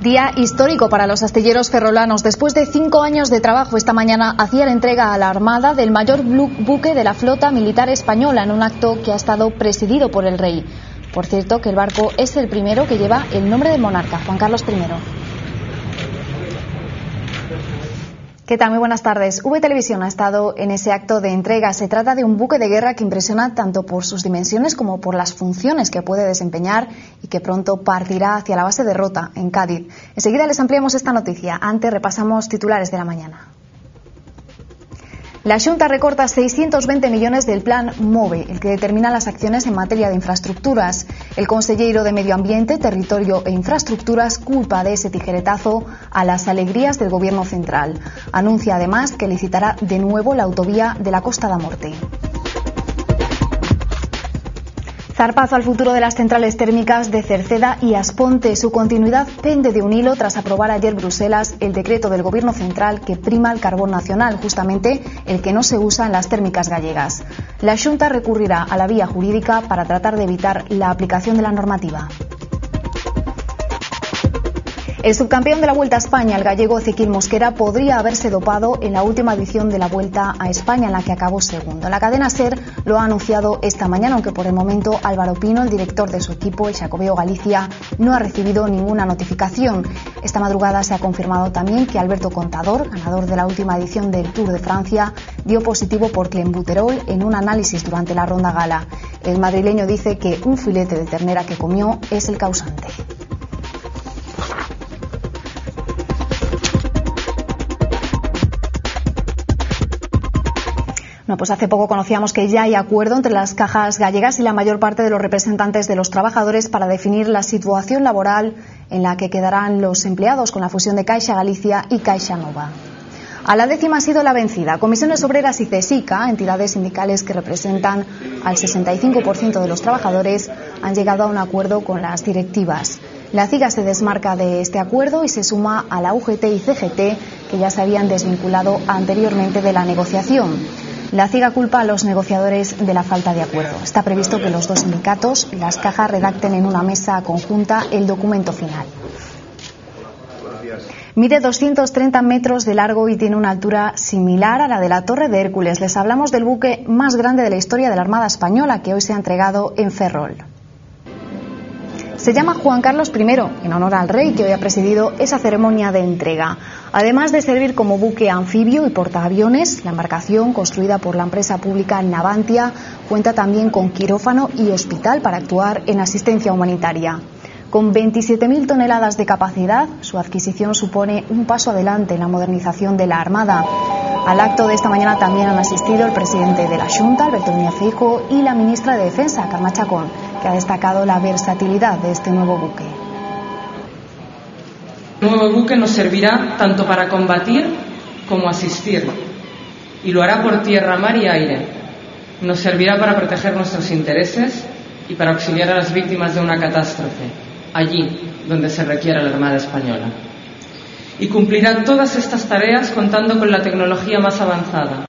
Día histórico para los astilleros ferrolanos. Después de 5 años de trabajo, esta mañana hacían entrega a la Armada del mayor buque de la flota militar española en un acto que ha estado presidido por el rey. Por cierto, que el barco es el primero que lleva el nombre del monarca, Juan Carlos I. ¿Qué tal? Muy buenas tardes. V Televisión ha estado en ese acto de entrega. Se trata de un buque de guerra que impresiona tanto por sus dimensiones como por las funciones que puede desempeñar y que pronto partirá hacia la base de Rota, en Cádiz. Enseguida les ampliamos esta noticia. Antes repasamos titulares de la mañana. La Xunta recorta 620 millones del plan MOVE, el que determina las acciones en materia de infraestructuras. El consellero de Medio Ambiente, Territorio e Infraestructuras culpa de ese tijeretazo a las alegrías del Gobierno central. Anuncia además que licitará de nuevo la autovía de la Costa da Morte. Zarpazo al futuro de las centrales térmicas de Cerceda y Asponte. Su continuidad pende de un hilo tras aprobar ayer Bruselas el decreto del Gobierno central que prima el carbón nacional, justamente el que no se usa en las térmicas gallegas. La Xunta recurrirá a la vía jurídica para tratar de evitar la aplicación de la normativa. El subcampeón de la Vuelta a España, el gallego Ezequiel Mosquera, podría haberse dopado en la última edición de la Vuelta a España, en la que acabó segundo. La cadena SER lo ha anunciado esta mañana, aunque por el momento Álvaro Pino, el director de su equipo, el Xacobeo Galicia, no ha recibido ninguna notificación. Esta madrugada se ha confirmado también que Alberto Contador, ganador de la última edición del Tour de Francia, dio positivo por clenbuterol en un análisis durante la ronda gala. El madrileño dice que un filete de ternera que comió es el causante. Bueno, pues hace poco conocíamos que ya hay acuerdo entre las cajas gallegas y la mayor parte de los representantes de los trabajadores para definir la situación laboral en la que quedarán los empleados con la fusión de Caixa Galicia y Caixa Nova. A la décima ha sido la vencida. Comisiones Obreras y CESICA, entidades sindicales que representan al 65% de los trabajadores, han llegado a un acuerdo con las directivas. La CIGA se desmarca de este acuerdo y se suma a la UGT y CGT, que ya se habían desvinculado anteriormente de la negociación. La CIGA culpa a los negociadores de la falta de acuerdo. Está previsto que los dos sindicatos y las cajas redacten en una mesa conjunta el documento final. Mide 230 metros de largo y tiene una altura similar a la de la Torre de Hércules. Les hablamos del buque más grande de la historia de la Armada Española, que hoy se ha entregado en Ferrol. Se llama Juan Carlos I, en honor al rey, que hoy ha presidido esa ceremonia de entrega. Además de servir como buque anfibio y portaaviones, la embarcación, construida por la empresa pública Navantia, cuenta también con quirófano y hospital para actuar en asistencia humanitaria. Con 27.000 toneladas de capacidad, su adquisición supone un paso adelante en la modernización de la Armada. Al acto de esta mañana también han asistido el presidente de la Xunta, Alberto Núñez Feijóo, y la ministra de Defensa, Carme Chacón, que ha destacado la versatilidad de este nuevo buque. El nuevo buque nos servirá tanto para combatir como asistir, y lo hará por tierra, mar y aire. Nos servirá para proteger nuestros intereses y para auxiliar a las víctimas de una catástrofe, allí donde se requiera la Armada Española. Y cumplirá todas estas tareas contando con la tecnología más avanzada.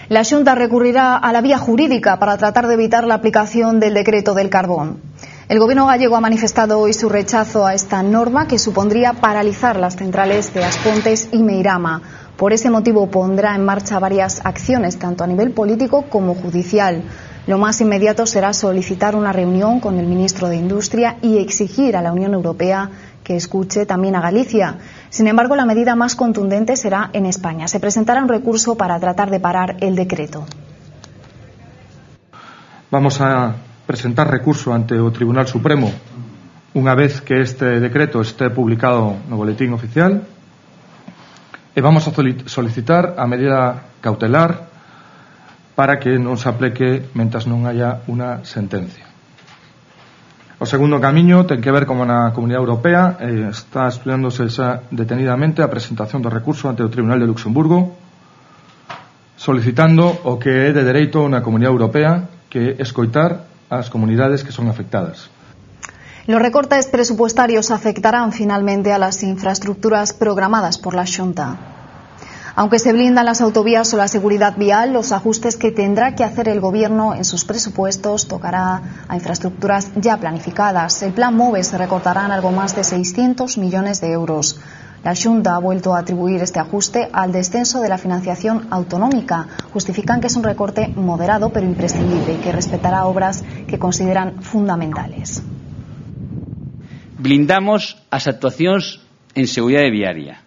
La Xunta recurrirá a la vía jurídica para tratar de evitar la aplicación del decreto del carbón. El Gobierno gallego ha manifestado hoy su rechazo a esta norma que supondría paralizar las centrales de Aspontes y Meirama. Por ese motivo pondrá en marcha varias acciones, tanto a nivel político como judicial. Lo más inmediato será solicitar una reunión con el ministro de Industria y exigir a la Unión Europea que escuche también a Galicia. Sin embargo, la medida más contundente será en España. Se presentará un recurso para tratar de parar el decreto. Vamos a presentar recurso ante o Tribunal Supremo unha vez que este decreto esté publicado no Boletín Oficial e vamos a solicitar a medida cautelar para que non se aplique mentras non haya unha sentencia. O segundo camiño ten que ver como na Comunidade Europea está estudiándose xa detenidamente a presentación do recurso ante o Tribunal de Luxemburgo solicitando o que é de dereito na Comunidade Europea, que é escoitar as comunidades que son afectadas. Los recortes presupuestarios afectarán finalmente a las infraestructuras programadas por la Xunta. Aunque se blindan las autovías o la seguridad vial, los ajustes que tendrá que hacer el Gobierno en sus presupuestos tocará a infraestructuras ya planificadas. El Plan MOVE se recortarán algo más de 600 millones de euros. La Xunta ha vuelto a atribuir este ajuste al descenso de la financiación autonómica. Justifican que es un recorte moderado pero imprescindible y que respetará obras que consideran fundamentales. Blindamos as actuacións en seguridade viaria.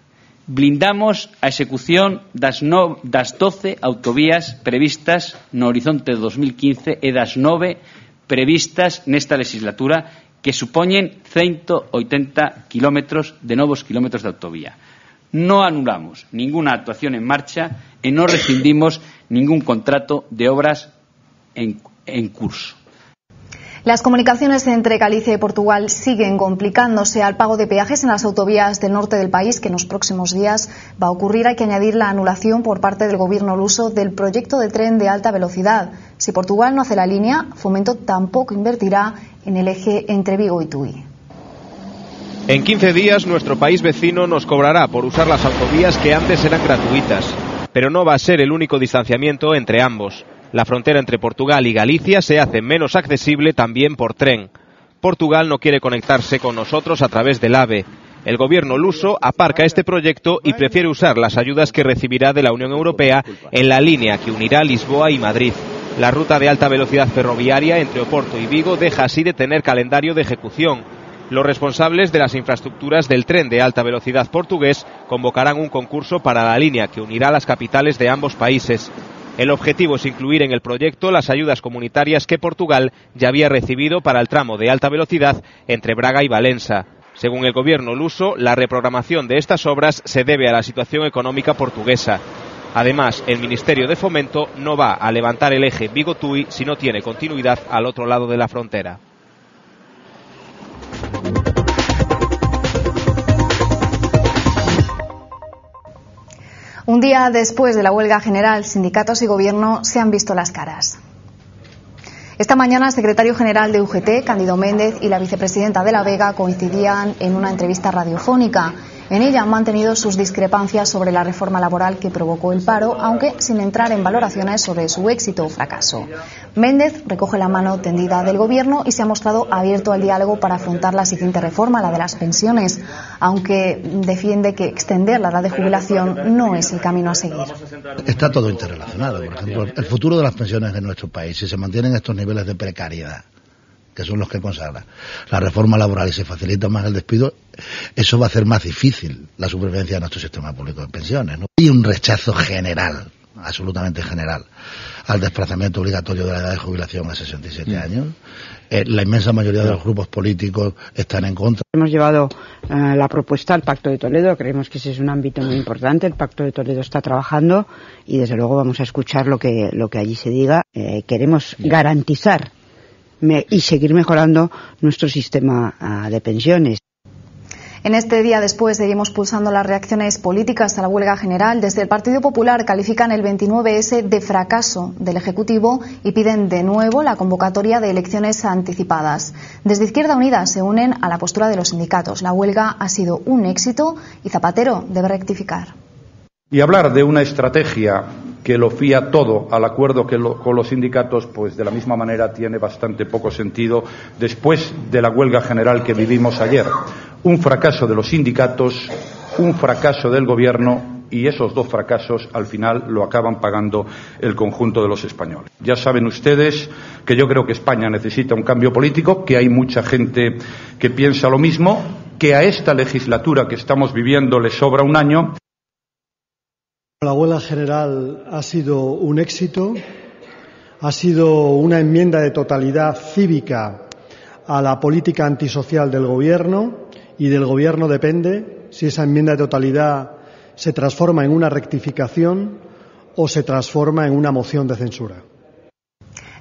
Blindamos a execución das 12 autovías previstas no horizonte de 2015 e das 9 previstas nesta legislatura, que supoñen 180 kilómetros de novos kilómetros de autovía. Non anulamos ninguna actuación en marcha e non rescindimos ningún contrato de obras en curso. Las comunicaciones entre Galicia y Portugal siguen complicándose al pago de peajes en las autovías del norte del país, que en los próximos días va a ocurrir. Hay que añadir la anulación por parte del gobierno luso del proyecto de tren de alta velocidad. Si Portugal no hace la línea, Fomento tampoco invertirá en el eje entre Vigo y Tui. En 15 días nuestro país vecino nos cobrará por usar las autovías que antes eran gratuitas, pero no va a ser el único distanciamiento entre ambos. La frontera entre Portugal y Galicia se hace menos accesible también por tren. Portugal no quiere conectarse con nosotros a través del AVE. El gobierno luso aparca este proyecto y prefiere usar las ayudas que recibirá de la Unión Europea en la línea que unirá Lisboa y Madrid. La ruta de alta velocidad ferroviaria entre Oporto y Vigo deja así de tener calendario de ejecución. Los responsables de las infraestructuras del tren de alta velocidad portugués convocarán un concurso para la línea que unirá las capitales de ambos países. El objetivo es incluir en el proyecto las ayudas comunitarias que Portugal ya había recibido para el tramo de alta velocidad entre Braga y Valença. Según el gobierno luso, la reprogramación de estas obras se debe a la situación económica portuguesa. Además, el Ministerio de Fomento no va a levantar el eje Vigo-Tui si no tiene continuidad al otro lado de la frontera. Un día después de la huelga general, sindicatos y gobierno se han visto las caras. Esta mañana el secretario general de UGT, Cándido Méndez, y la vicepresidenta de la Vega coincidían en una entrevista radiofónica. En ella han mantenido sus discrepancias sobre la reforma laboral que provocó el paro, aunque sin entrar en valoraciones sobre su éxito o fracaso. Méndez recoge la mano tendida del gobierno y se ha mostrado abierto al diálogo para afrontar la siguiente reforma, la de las pensiones, aunque defiende que extender la edad de jubilación no es el camino a seguir. Está todo interrelacionado. Por ejemplo, el futuro de las pensiones en nuestro país, si se mantienen estos niveles de precariedad, que son los que consagra la reforma laboral, y se facilita más el despido, eso va a hacer más difícil la supervivencia de nuestro sistema público de pensiones, ¿no? Hay un rechazo general, absolutamente general, al desplazamiento obligatorio de la edad de jubilación a 67 años. La inmensa mayoría de los grupos políticos están en contra. Hemos llevado la propuesta al Pacto de Toledo, creemos que ese es un ámbito muy importante. El Pacto de Toledo está trabajando y desde luego vamos a escuchar lo que allí se diga. Queremos garantizar y seguir mejorando nuestro sistema de pensiones. En este día después seguimos pulsando las reacciones políticas a la huelga general. Desde el Partido Popular califican el 29S de fracaso del Ejecutivo y piden de nuevo la convocatoria de elecciones anticipadas. Desde Izquierda Unida se unen a la postura de los sindicatos. La huelga ha sido un éxito y Zapatero debe rectificar. Y hablar de una estrategia que lo fía todo al acuerdo con los sindicatos, pues de la misma manera tiene bastante poco sentido después de la huelga general que vivimos ayer. Un fracaso de los sindicatos, un fracaso del gobierno, y esos dos fracasos al final lo acaban pagando el conjunto de los españoles. Ya saben ustedes que yo creo que España necesita un cambio político, que hay mucha gente que piensa lo mismo, que a esta legislatura que estamos viviendo le sobra un año. La huelga general ha sido un éxito, ha sido una enmienda de totalidad cívica a la política antisocial del Gobierno, y del Gobierno depende si esa enmienda de totalidad se transforma en una rectificación o se transforma en una moción de censura.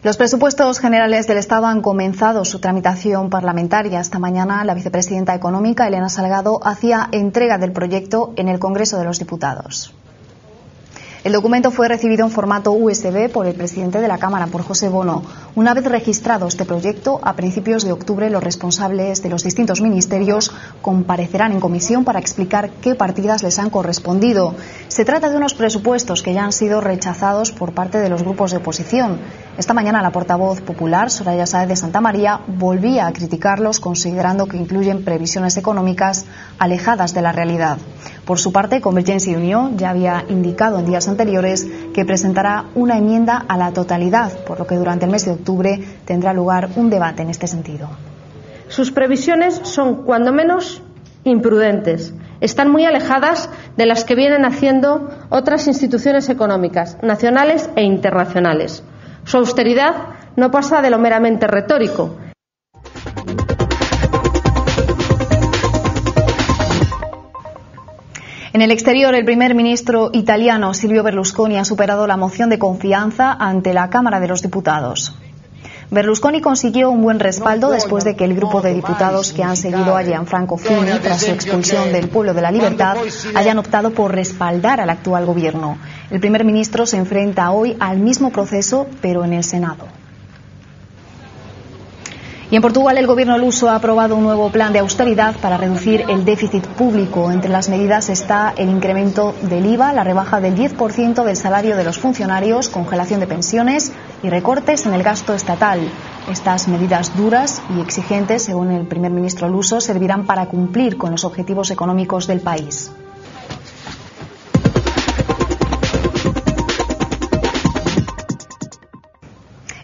Los presupuestos generales del Estado han comenzado su tramitación parlamentaria. Esta mañana la vicepresidenta económica, Elena Salgado, hacía entrega del proyecto en el Congreso de los Diputados. El documento fue recibido en formato USB por el presidente de la Cámara, por José Bono. Una vez registrado este proyecto, a principios de octubre los responsables de los distintos ministerios comparecerán en comisión para explicar qué partidas les han correspondido. Se trata de unos presupuestos que ya han sido rechazados por parte de los grupos de oposición. Esta mañana la portavoz popular, Soraya Sáez de Santamaría, volvía a criticarlos considerando que incluyen previsiones económicas alejadas de la realidad. Por su parte, Convergencia y Unió ya había indicado en días anteriores que presentará una enmienda a la totalidad, por lo que durante el mes de octubre tendrá lugar un debate en este sentido. Sus previsiones son, cuando menos, imprudentes. Están muy alejadas de las que vienen haciendo otras instituciones económicas, nacionales e internacionales. Su austeridad no pasa de lo meramente retórico. En el exterior, el primer ministro italiano Silvio Berlusconi ha superado la moción de confianza ante la Cámara de los Diputados. Berlusconi consiguió un buen respaldo después de que el grupo de diputados que han seguido a Gianfranco Fini tras su expulsión del Pueblo de la Libertad hayan optado por respaldar al actual gobierno. El primer ministro se enfrenta hoy al mismo proceso, pero en el Senado. Y en Portugal el gobierno luso ha aprobado un nuevo plan de austeridad para reducir el déficit público. Entre las medidas está el incremento del IVA, la rebaja del 10% del salario de los funcionarios, congelación de pensiones y recortes en el gasto estatal. Estas medidas duras y exigentes, según el primer ministro luso, servirán para cumplir con los objetivos económicos del país.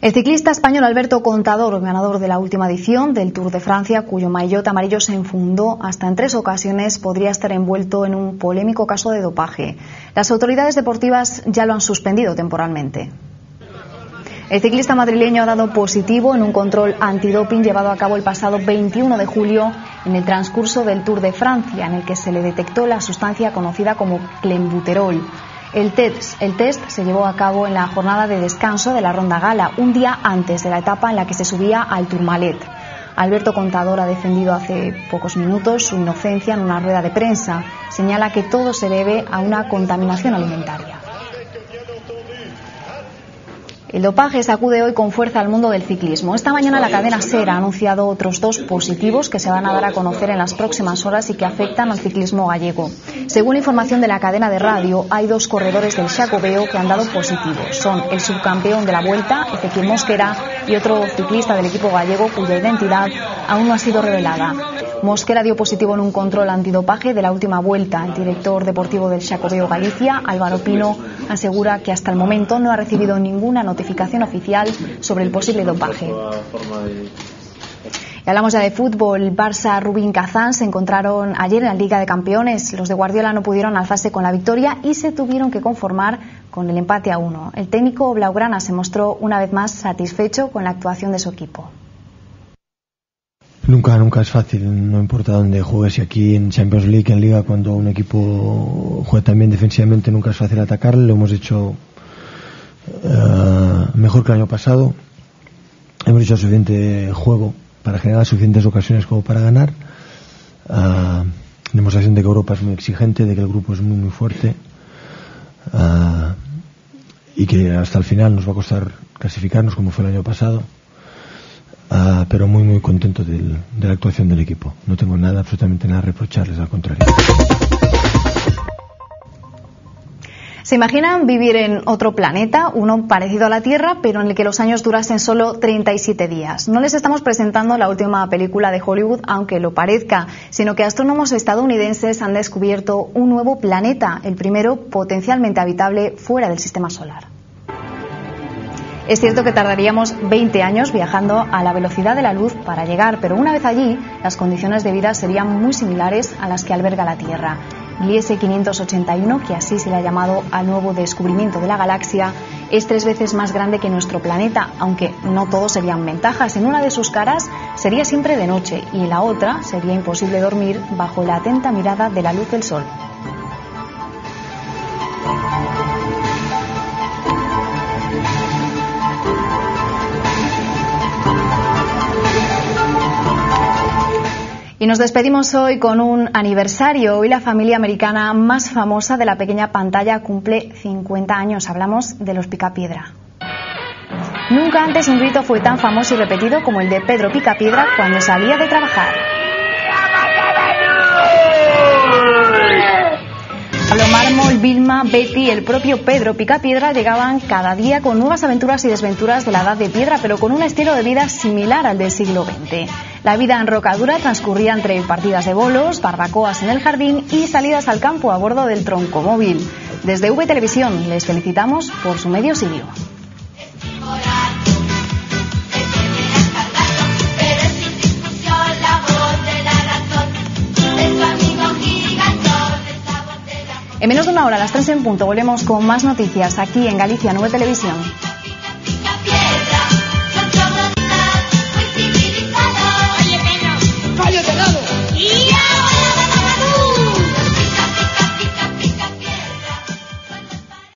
El ciclista español Alberto Contador, ganador de la última edición del Tour de Francia, cuyo maillot amarillo se enfundó hasta en 3 ocasiones, podría estar envuelto en un polémico caso de dopaje. Las autoridades deportivas ya lo han suspendido temporalmente. El ciclista madrileño ha dado positivo en un control antidoping llevado a cabo el pasado 21 de julio en el transcurso del Tour de Francia, en el que se le detectó la sustancia conocida como clenbuterol. El test se llevó a cabo en la jornada de descanso de la Ronda Gala, un día antes de la etapa en la que se subía al Tourmalet. Alberto Contador ha defendido hace pocos minutos su inocencia en una rueda de prensa. Señala que todo se debe a una contaminación alimentaria. El dopaje sacude hoy con fuerza al mundo del ciclismo. Esta mañana la cadena SER ha anunciado otros 2 positivos que se van a dar a conocer en las próximas horas y que afectan al ciclismo gallego. Según información de la cadena de radio, hay 2 corredores del Xacobeo que han dado positivos. Son el subcampeón de la Vuelta, Ezequiel Mosquera, y otro ciclista del equipo gallego cuya identidad aún no ha sido revelada. Mosquera dio positivo en un control antidopaje de la última Vuelta. El director deportivo del Xacobeo Galicia, Álvaro Pino, asegura que hasta el momento no ha recibido ninguna notificación oficial sobre el posible dopaje. Y hablamos ya de fútbol. Barça, Rubin Kazán se encontraron ayer en la Liga de Campeones. Los de Guardiola no pudieron alzarse con la victoria y se tuvieron que conformar con el empate a 1. El técnico blaugrana se mostró una vez más satisfecho con la actuación de su equipo. Nunca es fácil, no importa dónde juegues, y aquí en Champions League, en Liga, cuando un equipo juega también defensivamente, nunca es fácil atacarle. Lo hemos hecho mejor que el año pasado, hemos hecho suficiente juego para generar suficientes ocasiones como para ganar. Demostración de que Europa es muy exigente, de que el grupo es muy fuerte, y que hasta el final nos va a costar clasificarnos como fue el año pasado. Pero muy contento de la actuación del equipo. No tengo absolutamente nada a reprocharles, al contrario. ¿Se imaginan vivir en otro planeta, uno parecido a la Tierra, pero en el que los años durasen solo 37 días? No les estamos presentando la última película de Hollywood, aunque lo parezca, sino que astrónomos estadounidenses han descubierto un nuevo planeta, el primero potencialmente habitable fuera del sistema solar. Es cierto que tardaríamos 20 años viajando a la velocidad de la luz para llegar, pero una vez allí, las condiciones de vida serían muy similares a las que alberga la Tierra. Gliese 581, que así se le ha llamado al nuevo descubrimiento de la galaxia, es 3 veces más grande que nuestro planeta, aunque no todos serían ventajas. En una de sus caras sería siempre de noche y en la otra sería imposible dormir bajo la atenta mirada de la luz del sol. Y Y nos despedimos hoy con un aniversario. Hoy la familia americana más famosa de la pequeña pantalla cumple 50 años. Hablamos de los Picapiedra. Nunca antes un grito fue tan famoso y repetido como el de Pedro Picapiedra cuando salía de trabajar. Pablo Mármol, Vilma, Betty, el propio Pedro Picapiedra llegaban cada día con nuevas aventuras y desventuras de la Edad de Piedra, pero con un estilo de vida similar al del siglo XX. La vida en Rocadura transcurría entre partidas de bolos, barbacoas en el jardín y salidas al campo a bordo del troncomóvil. Desde V Televisión les felicitamos por su medio siglo. En menos de una hora, a las 3 en punto, volvemos con más noticias aquí en Galicia 9 Televisión.